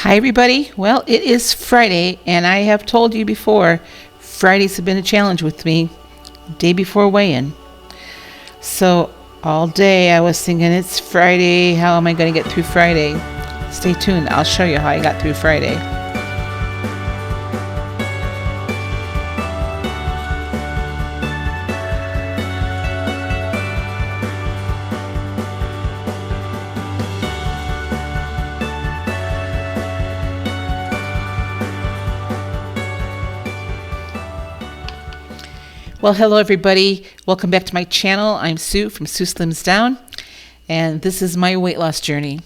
Hi, everybody. Well, it is Friday, and I have told you before, Fridays have been a challenge with me, day before weigh-in. So all day I was thinking, it's Friday. How am I going to get through Friday? Stay tuned. I'll show you how I got through Friday. Well, hello everybody. Welcome back to my channel. I'm Sue from sueslimsdown, and this is my weight loss journey.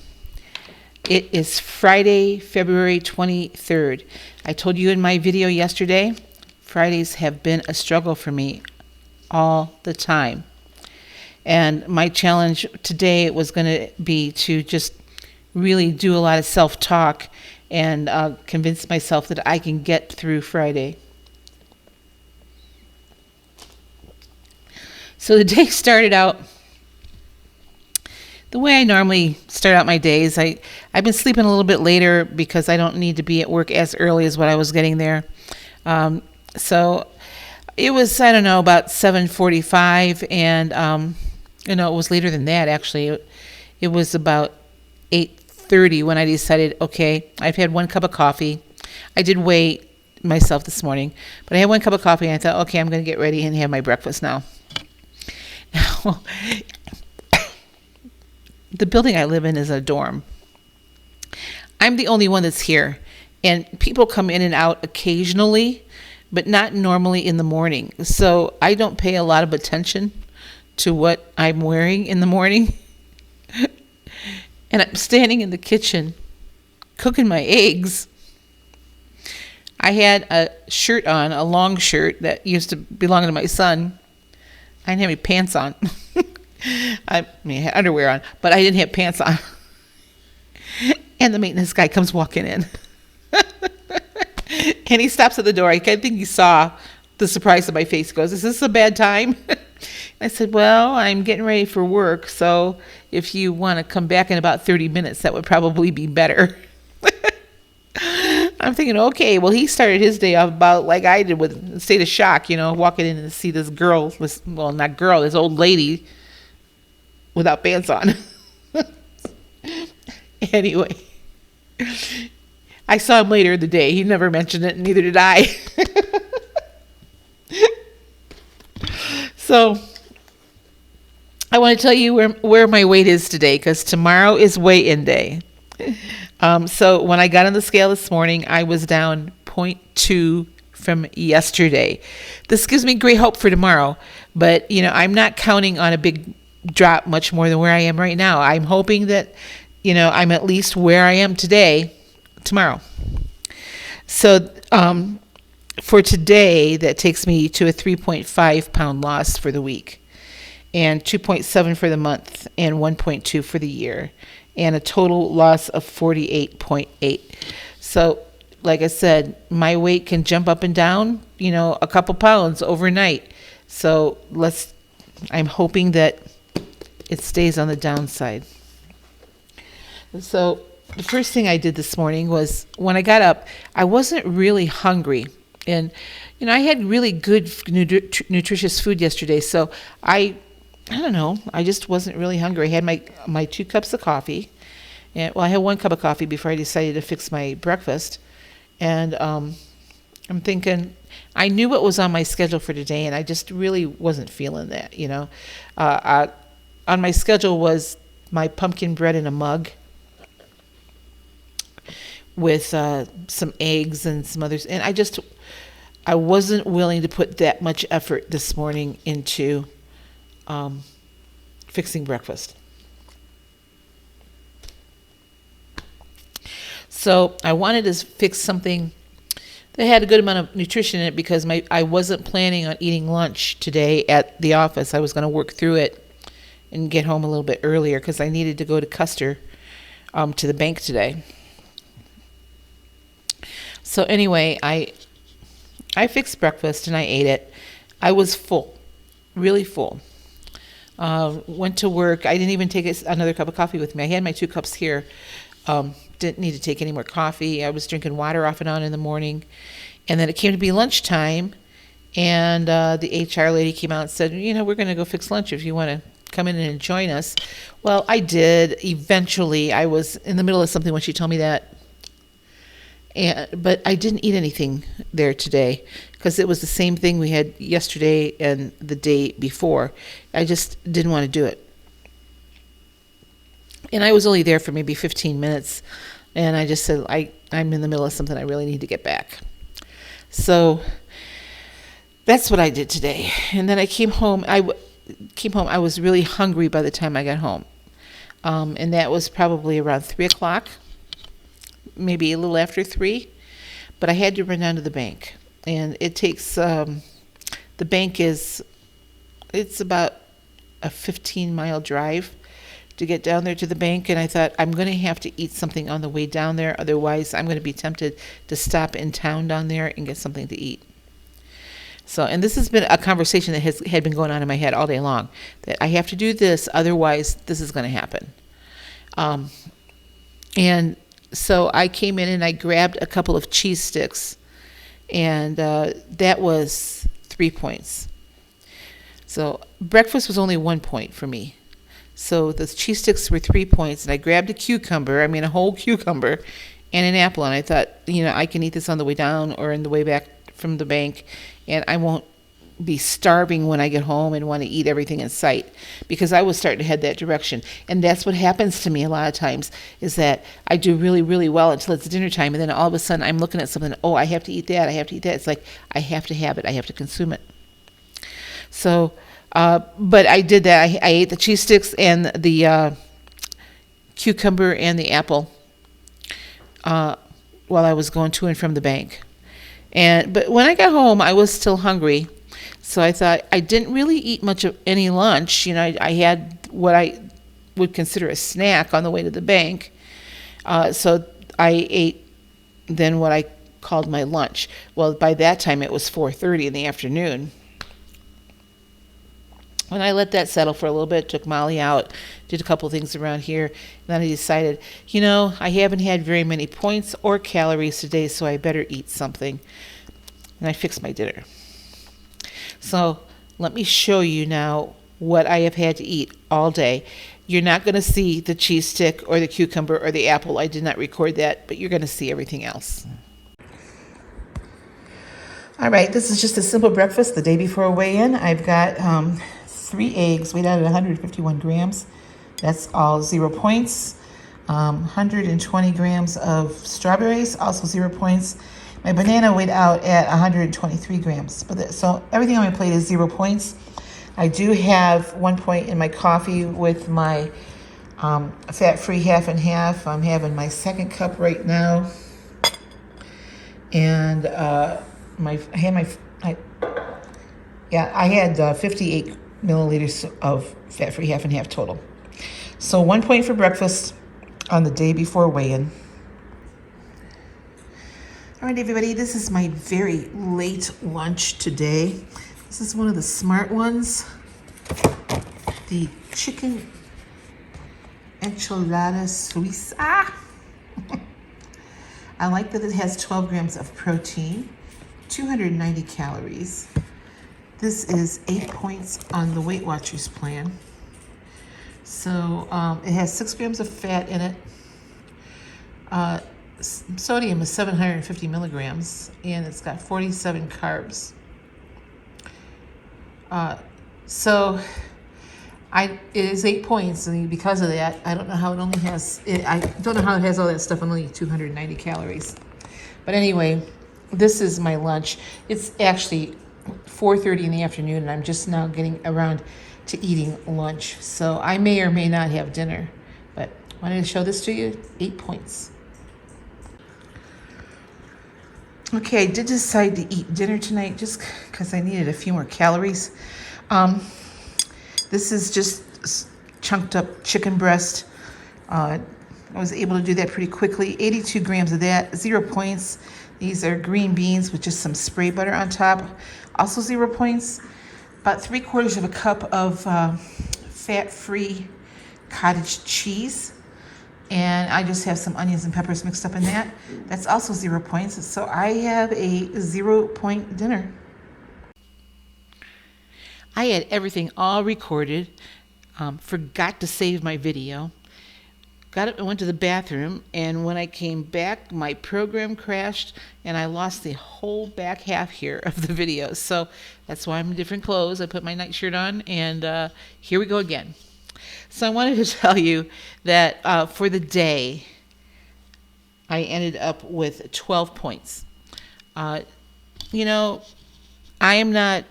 It is Friday, February 23rd. I told you in my video yesterday, Fridays have been a struggle for me all the time. And my challenge today was going to be to just really do a lot of self-talk and convince myself that I can get through Friday. So the day started out the way I normally start out my days. I've been sleeping a little bit later because I don't need to be at work as early as what I was getting there. So it was, I don't know, about 7:45, and it was later than that actually. It was about 8:30 when I decided, okay, I've had one cup of coffee. I did weigh myself this morning, but I had one cup of coffee and I thought, okay, I'm going to get ready and have my breakfast now. Now, the building I live in is a dorm. I'm the only one that's here, and people come in and out occasionally, but not normally in the morning. So I don't pay a lot of attention to what I'm wearing in the morning. And I'm standing in the kitchen cooking my eggs. I had a shirt on, a long shirt that used to belong to my son. I didn't have any pants on. I had underwear on, but I didn't have pants on. And the maintenance guy comes walking in. And he stops at the door. I think he saw the surprise on my face. He goes, "Is this a bad time?" I said, "Well, I'm getting ready for work, so if you want to come back in about 30 minutes, that would probably be better." I'm thinking, okay, well, he started his day off about like I did, with a state of shock, walking in and see this girl, this old lady without pants on. Anyway, I saw him later in the day. He never mentioned it, and neither did I. So I want to tell you where my weight is today, because tomorrow is weigh-in day. So when I got on the scale this morning, I was down 0.2 from yesterday. This gives me great hope for tomorrow, but I'm not counting on a big drop much more than where I am right now. I'm hoping that I'm at least where I am today tomorrow. So for today, that takes me to a 3.5 pound loss for the week, and 2.7 for the month, and 1.2 for the year, and a total loss of 48.8. So like I said, my weight can jump up and down, a couple pounds overnight. So I'm hoping that it stays on the downside. So the first thing I did this morning was, when I got up, I wasn't really hungry. And, I had really good nutritious food yesterday. So I don't know, I just wasn't really hungry. I had my 2 cups of coffee. And I had 1 cup of coffee before I decided to fix my breakfast. And I'm thinking, I knew what was on my schedule for today, and I just really wasn't feeling that, on my schedule was my pumpkin bread in a mug with some eggs and some others. And I wasn't willing to put that much effort this morning into fixing breakfast. So I wanted to fix something that had a good amount of nutrition in it, because I wasn't planning on eating lunch today at the office. I was going to work through it and get home a little bit earlier, because I needed to go to Custer to the bank today. So anyway, I fixed breakfast and I ate it. I was full, really full. Went to work. I didn't even take another cup of coffee with me. I had my 2 cups here. didn't need to take any more coffee. I was drinking water off and on in the morning. And then it came to be lunchtime, and the HR lady came out and said, we're going to go fix lunch if you want to come in and join us. Well, I did. Eventually, I was in the middle of something when she told me that. But I didn't eat anything there today because it was the same thing we had yesterday and the day before. I just didn't want to do it. And I was only there for maybe 15 minutes. And I just said, I'm in the middle of something. I really need to get back. So that's what I did today. And then I came home. I was really hungry by the time I got home. And that was probably around 3 o'clock, maybe a little after 3. But I had to run down to the bank. And it takes, the bank it's about a 15-mile drive to get down there to the bank. And I thought, I'm going to have to eat something on the way down there. Otherwise, I'm going to be tempted to stop in town down there and get something to eat. So, and this has been a conversation that had been going on in my head all day long, that I have to do this, otherwise this is going to happen. And so I came in and I grabbed a couple of cheese sticks, and that was 3 points. So breakfast was only 1 point for me. So the cheese sticks were 3 points, and I grabbed a whole cucumber and an apple, and I thought, I can eat this on the way down or on the way back from the bank, and I won't be starving when I get home and want to eat everything in sight, because I was starting to head that direction. And that's what happens to me a lot of times, is that I do really, really well until it's dinner time, and then all of a sudden I'm looking at something, I have to eat that, It's like, I have to have it, I have to consume it. So, but I did that. I ate the cheese sticks and the cucumber and the apple while I was going to and from the bank. But when I got home, I was still hungry, so I thought I didn't really eat much of any lunch. I had what I would consider a snack on the way to the bank, so I ate then what I called my lunch. Well, by that time it was 4:30 in the afternoon. When I let that settle for a little bit, took Molly out, did a couple things around here, and then I decided, I haven't had very many points or calories today, so I better eat something. And I fixed my dinner. So let me show you now what I have had to eat all day. You're not going to see the cheese stick or the cucumber or the apple. I did not record that, but you're going to see everything else. All right, this is just a simple breakfast the day before weigh-in. I've got 3 eggs weighed out at 151 grams. That's all 0 points. 120 grams of strawberries, also 0 points. My banana weighed out at 123 grams. So everything on my plate is 0 points. I do have 1 point in my coffee with my fat-free half and half. I'm having my second cup right now. And I had 58 milliliters of fat-free half and half total. So 1 point for breakfast on the day before weigh-in. All right, everybody, this is my very late lunch today. This is one of the smart ones. The chicken enchilada suiza. I like that it has 12 grams of protein, 290 calories. This is 8 points on the Weight Watchers plan. So it has 6 grams of fat in it. Sodium is 750 milligrams, and it's got 47 carbs. It is 8 points, and because of that, I don't know how it only has. I don't know how it has all that stuff and only 290 calories. But anyway, this is my lunch. It's actually 4:30 in the afternoon, and I'm just now getting around to eating lunch. So I may or may not have dinner, but I wanted to show this to you. 8 points. Okay, I did decide to eat dinner tonight just because I needed a few more calories. This is just chunked up chicken breast. I was able to do that pretty quickly. 82 grams of that, 0 points. These are green beans with just some spray butter on top. Also 0 points. About 3/4 of a cup of fat-free cottage cheese. And I just have some onions and peppers mixed up in that. That's also 0 points. So I have a 0-point dinner. I had everything all recorded, forgot to save my video. Got up and went to the bathroom, and when I came back, my program crashed, and I lost the whole back half here of the video. So that's why I'm in different clothes. I put my nightshirt on, and here we go again. So I wanted to tell you that for the day, I ended up with 12 points. You know, I'm not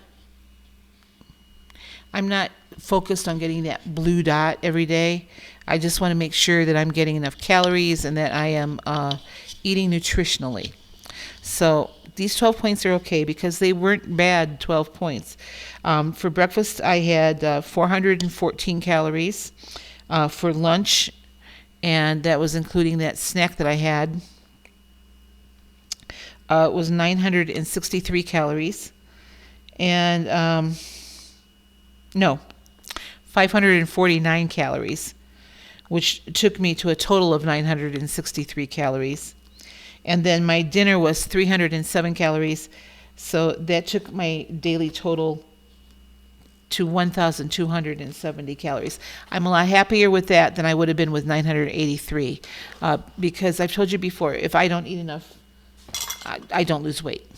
focused on getting that blue dot every day. I just want to make sure that I'm getting enough calories and that I am eating nutritionally. So these 12 points are okay because they weren't bad 12 points. For breakfast, I had 414 calories. For lunch, and that was including that snack that I had, it was 963 calories. And, 549 calories, which took me to a total of 963 calories. And then my dinner was 307 calories, so that took my daily total to 1,270 calories. I'm a lot happier with that than I would have been with 983, because I've told you before, if I don't eat enough, I don't lose weight.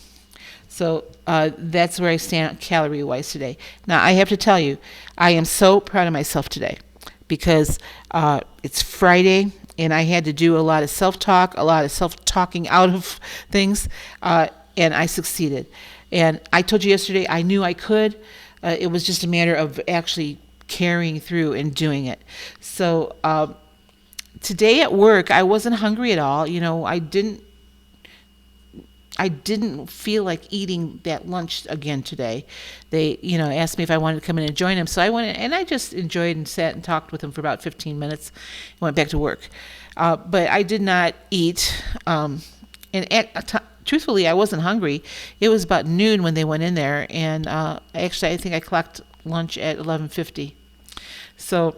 So that's where I stand calorie-wise today. Now, I have to tell you, I am so proud of myself today because it's Friday, and I had to do a lot of self-talk, a lot of self-talking out of things, and I succeeded. And I told you yesterday I knew I could. It was just a matter of actually carrying through and doing it. So today at work, I wasn't hungry at all. You know, I didn't feel like eating that lunch again today. They, asked me if I wanted to come in and join them. So I went in, and I just enjoyed and sat and talked with them for about 15 minutes and went back to work. But I did not eat. Truthfully, I wasn't hungry. It was about noon when they went in there, and actually, I think I clocked lunch at 11:50. So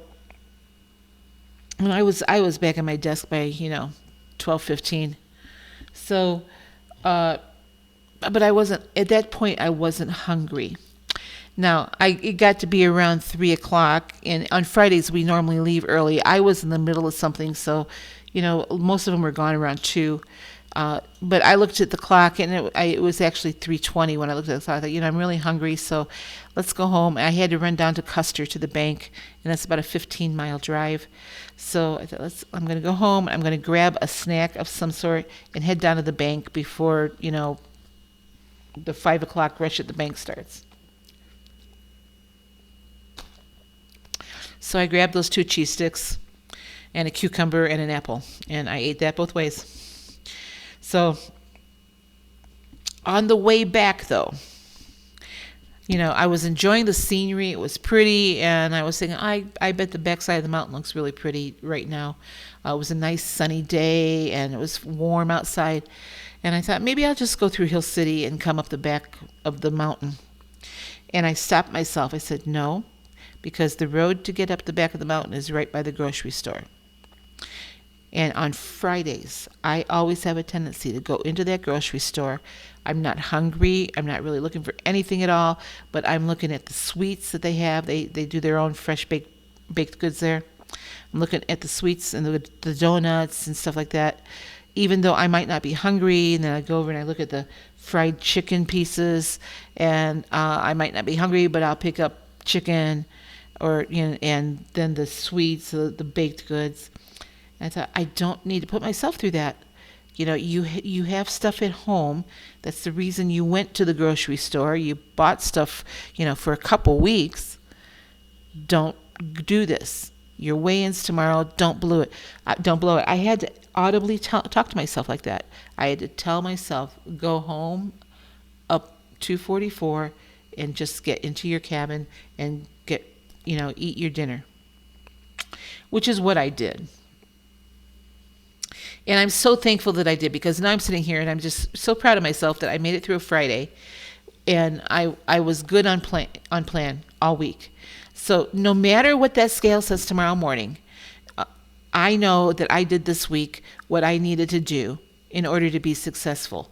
when I was back at my desk by 12:15. So, but I wasn't at that point. I wasn't hungry. Now it got to be around 3:00, and on Fridays we normally leave early. I was in the middle of something, so most of them were gone around 2. But I looked at the clock, and it was actually 3:20 when I looked at the clock. I thought, I'm really hungry, so let's go home. I had to run down to Custer to the bank, and that's about a 15-mile drive. So I thought, I'm going to go home. I'm going to grab a snack of some sort and head down to the bank before, the 5 o'clock rush at the bank starts. So I grabbed those 2 cheese sticks and a cucumber and an apple, and I ate that both ways. So on the way back, though, I was enjoying the scenery. It was pretty, and I was thinking, I bet the backside of the mountain looks really pretty right now. It was a nice sunny day, and it was warm outside. And I thought, maybe I'll just go through Hill City and come up the back of the mountain. And I stopped myself. I said, no, because the road to get up the back of the mountain is right by the grocery store. And on Fridays, I always have a tendency to go into that grocery store. I'm not hungry. I'm not really looking for anything at all, but I'm looking at the sweets that they have. They do their own fresh baked goods there. I'm looking at the sweets and the donuts and stuff like that, even though I might not be hungry. And then I go over and I look at the fried chicken pieces, and I might not be hungry, but I'll pick up chicken and then the sweets, the baked goods. I thought, I don't need to put myself through that. You have stuff at home. That's the reason you went to the grocery store. You bought stuff, for a couple weeks. Don't do this. Your weigh-ins tomorrow. Don't blow it. Don't blow it. I had to audibly talk to myself like that. I had to tell myself, go home up 244 and just get into your cabin and eat your dinner, which is what I did. And I'm so thankful that I did, because now I'm sitting here and I'm just so proud of myself that I made it through a Friday, and I was good on plan all week. So no matter what that scale says tomorrow morning, I know that I did this week what I needed to do in order to be successful.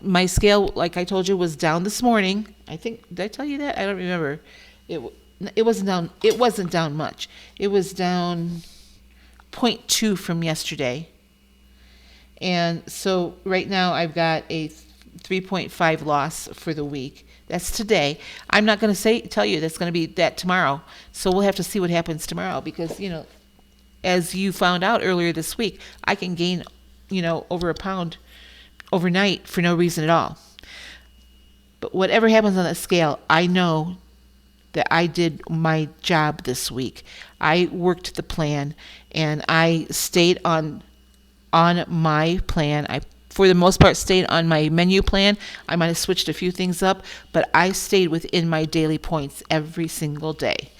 My scale, like I told you, was down this morning. I think, did I tell you that? I don't remember. It wasn't down. It wasn't down much. It was down 0.2 from yesterday. And so right now I've got a 3.5 loss for the week. That's today. I'm not going to tell you that's going to be that tomorrow. So we'll have to see what happens tomorrow because, as you found out earlier this week, I can gain, over a pound overnight for no reason at all. But whatever happens on that scale, I know that I did my job this week. I worked the plan and I stayed on my plan. I, for the most part, stayed on my menu plan. I might have switched a few things up, but I stayed within my daily points every single day.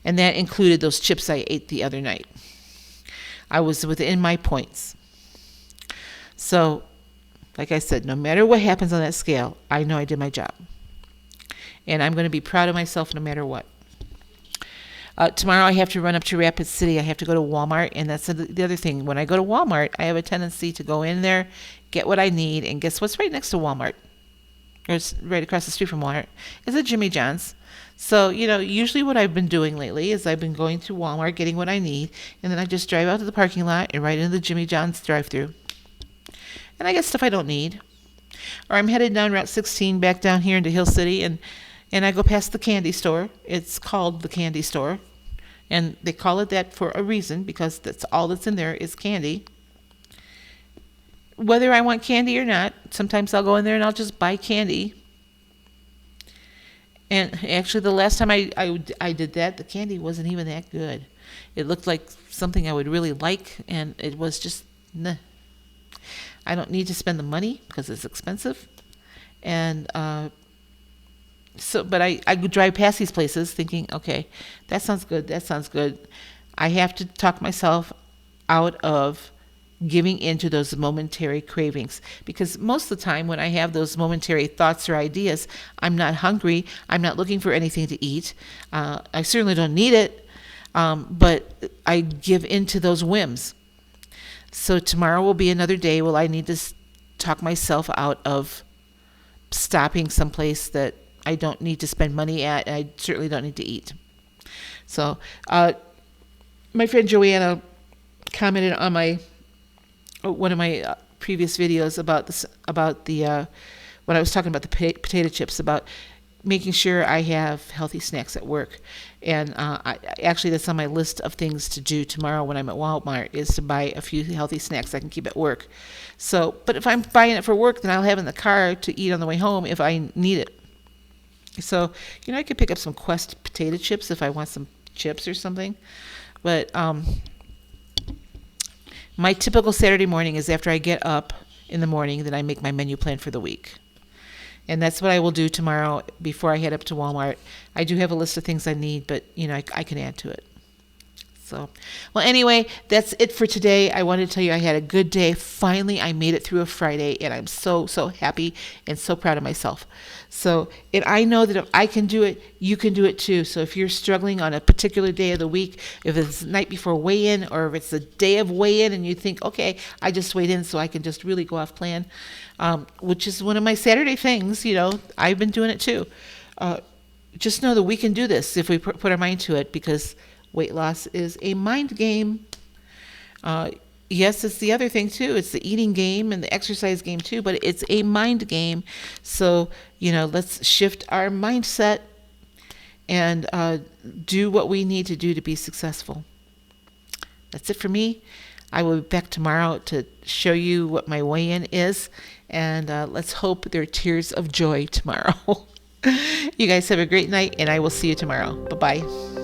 And that included those chips I ate the other night. I was within my points. So, like I said, no matter what happens on that scale, I know I did my job. And I'm going to be proud of myself no matter what. Tomorrow I have to run up to Rapid City. I have to go to Walmart, and that's the other thing. When I go to Walmart, I have a tendency to go in there, get what I need, and guess what's right next to Walmart? Or it's right across the street from Walmart. It's a Jimmy John's. So, usually what I've been doing lately is I've been going to Walmart, getting what I need, and then I just drive out to the parking lot and right into the Jimmy John's drive-thru. And I get stuff I don't need. Or I'm headed down Route 16 back down here into Hill City, and I go past the candy store. It's called the candy store. And they call it that for a reason, because that's all that's in there is candy. Whether I want candy or not, sometimes I'll go in there and I'll just buy candy. And actually, the last time I did that, the candy wasn't even that good. It looked like something I would really like, and it was just, nah. I don't need to spend the money because it's expensive. And but I drive past these places thinking, okay, that sounds good. I have to talk myself out of giving into those momentary cravings, because most of the time when I have those momentary thoughts or ideas, I'm not hungry. I'm not looking for anything to eat. I certainly don't need it, but I give into those whims. So tomorrow will be another day where I need to talk myself out of stopping someplace that I don't need to spend money at, and I certainly don't need to eat. So my friend Joanna commented on one of my previous videos about the when I was talking about the potato chips, about making sure I have healthy snacks at work. And actually that's on my list of things to do tomorrow when I'm at Walmart, is to buy a few healthy snacks I can keep at work. So, but if I'm buying it for work, then I'll have it in the car to eat on the way home if I need it. So, I could pick up some Quest potato chips if I want some chips or something. But my typical Saturday morning is after I get up in the morning, then I make my menu plan for the week. And that's what I will do tomorrow before I head up to Walmart. I do have a list of things I need, but, I can add to it. So, well, anyway, that's it for today. I wanted to tell you I had a good day. Finally, I made it through a Friday, and I'm so, so happy and so proud of myself. So, and I know that if I can do it, you can do it too. So if you're struggling on a particular day of the week, if it's the night before weigh-in, or if it's the day of weigh-in and you think, okay, I just weighed in so I can just really go off plan, which is one of my Saturday things, I've been doing it too. Just know that we can do this if we put our mind to it, because weight loss is a mind game. Yes, it's the other thing too. It's the eating game and the exercise game too, but it's a mind game. So, let's shift our mindset and do what we need to do to be successful. That's it for me. I will be back tomorrow to show you what my weigh-in is, and let's hope there are tears of joy tomorrow. You guys have a great night, and I will see you tomorrow. Bye-bye.